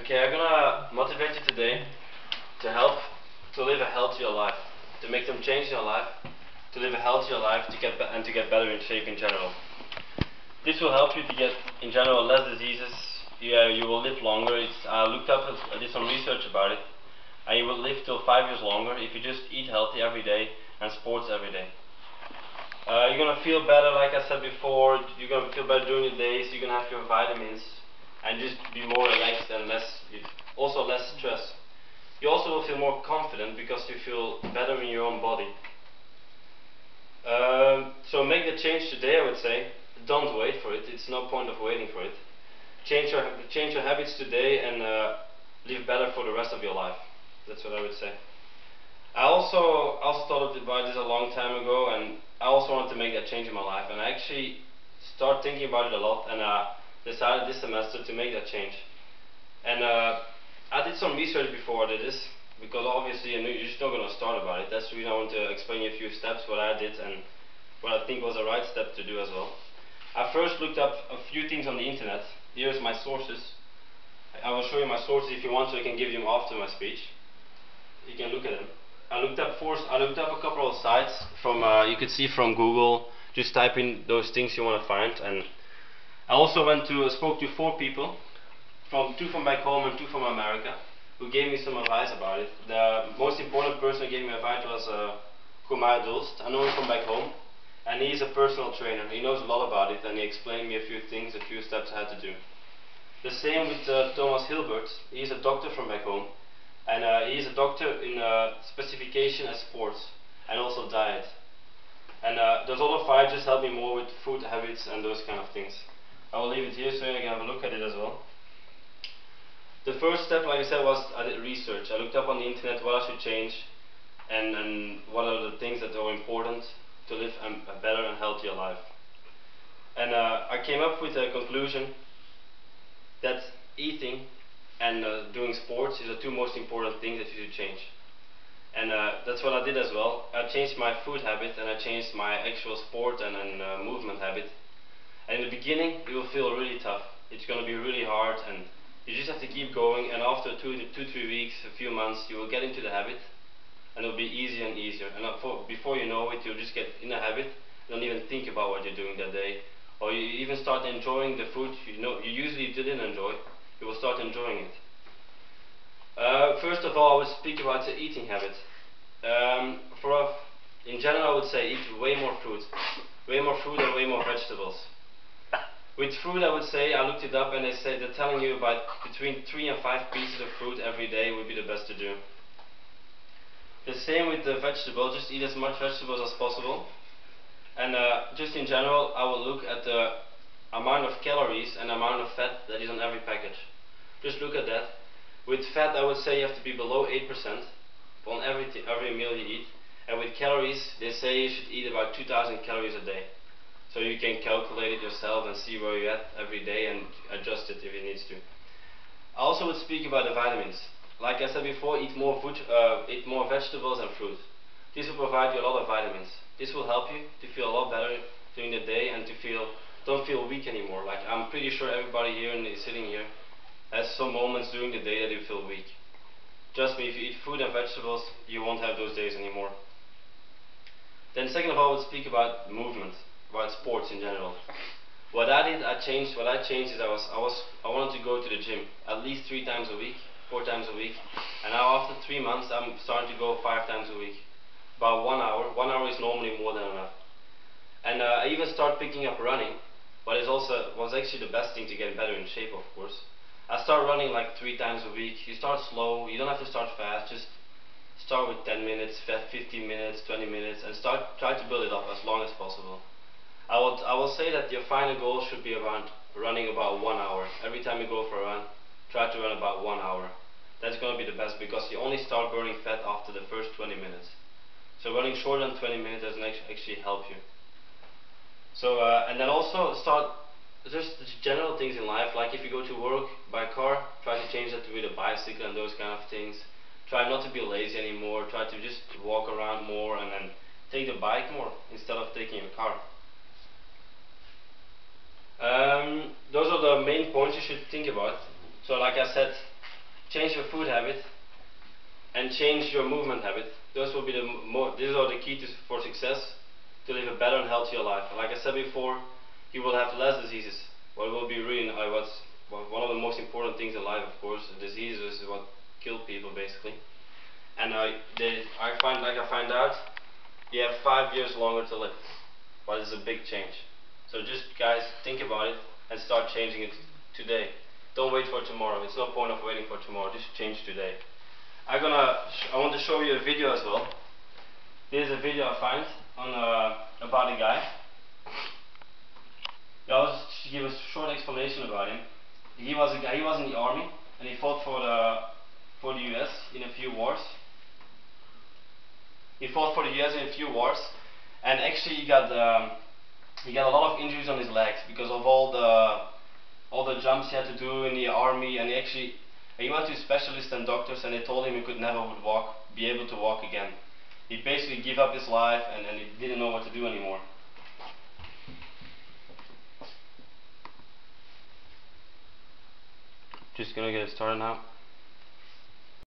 Okay, I'm gonna motivate you today to live a healthier life, to make some change in your life, to live a healthier life, and to get better in shape in general. This will help you to get, in general, less diseases. Yeah, you will live longer. I did some research about it, and you will live till 5 years longer if you just eat healthy every day and sports every day. You're gonna feel better, like I said before. You're gonna feel better during the days. You're gonna have your vitamins, and just be more relaxed and also less stress. You also will feel more confident because you feel better in your own body. So make the change today, I would say. Don't wait for it. It's no point of waiting for it. Change your habits today and live better for the rest of your life. That's what I would say. I also thought about this a long time ago, and I also wanted to make that change in my life, and I actually started thinking about it a lot, and decided this semester to make that change. And I did some research before I did this, because obviously you're just not going to start about it. That's the reason I want to explain you a few steps, what I did and what I think was the right step to do as well. I first looked up a few things on the internet. Here's my sources. I will show you my sources if you want, so I can give you them after my speech. You can look at them. I looked up a couple of sites from you could see from Google. Just type in those things you want to find, and I also spoke to 4 people, 2 from back home and 2 from America, who gave me some advice about it. The most important person who gave me advice was Kumar Dulst. I know him from back home, and he's a personal trainer. He knows a lot about it, and he explained me a few things, a few steps I had to do. The same with Thomas Hilbert. He's a doctor from back home, and he's a doctor in specification as sports and also diet. And those other 5 just help me more with food habits and those kind of things. I will leave it here so you can have a look at it as well. The first step, like I said, was I did research. I looked up on the internet what I should change and what are the things that are important to live a better and healthier life. And I came up with a conclusion that eating and doing sports is the 2 most important things that you should change. And that's what I did as well. I changed my food habit and I changed my actual sport and movement habit. And in the beginning it will feel really tough. It's going to be really hard, and you just have to keep going, and after 2 to 3 weeks, a few months, you will get into the habit, and it will be easier and easier. And before you know it, you'll just get in a habit. You don't even think about what you're doing that day, or you even start enjoying the food you usually didn't enjoy. You will start enjoying it. First of all, I would speak about the eating habit. In general, I would say eat way more fruit and way more vegetables. With fruit, I would say, I looked it up, and they're telling you about between 3 and 5 pieces of fruit every day would be the best to do. The same with the vegetables, just eat as much vegetables as possible. And just in general, I will look at the amount of calories and amount of fat that is on every package. Just look at that. With fat, I would say you have to be below 8% on every meal you eat. And with calories, they say you should eat about 2,000 calories a day. So you can calculate it yourself and see where you're at every day and adjust it if it needs to. I also would speak about the vitamins. Like I said before, eat more vegetables and fruit. This will provide you a lot of vitamins. This will help you to feel a lot better during the day and don't feel weak anymore. Like, I'm pretty sure everybody here and sitting here has some moments during the day that you feel weak. Trust me, if you eat fruit and vegetables, you won't have those days anymore. Then second of all, I would speak about movement, about sports in general. What I changed is I wanted to go to the gym at least 3 times a week, 4 times a week, and now after 3 months I'm starting to go 5 times a week. About 1 hour. 1 hour is normally more than enough. And I even started picking up running, but was actually the best thing to get better in shape, of course. I started running like 3 times a week. You start slow, you don't have to start fast, just start with 10 minutes, 15 minutes, 20 minutes, and try to build it up as long as possible. I will say that your final goal should be around running about 1 hour. Every time you go for a run, try to run about 1 hour. That's going to be the best, because you only start burning fat after the first 20 minutes. So running shorter than 20 minutes doesn't actually help you. So and then also start just general things in life, like if you go to work by car, try to change that with a bicycle and those kind of things. Try not to be lazy anymore. Try to just walk around more, and then take the bike more instead of taking a car. Those are the main points you should think about. So like I said, change your food habit, and change your movement habit. Those will be these are the keys for success, to live a better and healthier life. And like I said before, you will have less diseases. What will be really one of the most important things in life, of course. Diseases is what kill people basically. And I find out, you have 5 years longer to live. But it's a big change. So just guys, think about it and start changing it today. Don't wait for tomorrow. It's no point of waiting for tomorrow. Just change today. I want to show you a video as well. This is a video I find on about a guy. I'll just give a short explanation about him. He was in the army and he fought for the US in a few wars. He fought for the US in a few wars, and actually he got a lot of injuries on his legs because of all the jumps he had to do in the army. And he went to specialists and doctors, and they told him he could never be able to walk again. He basically gave up his life, and he didn't know what to do anymore. Just gonna get it started now.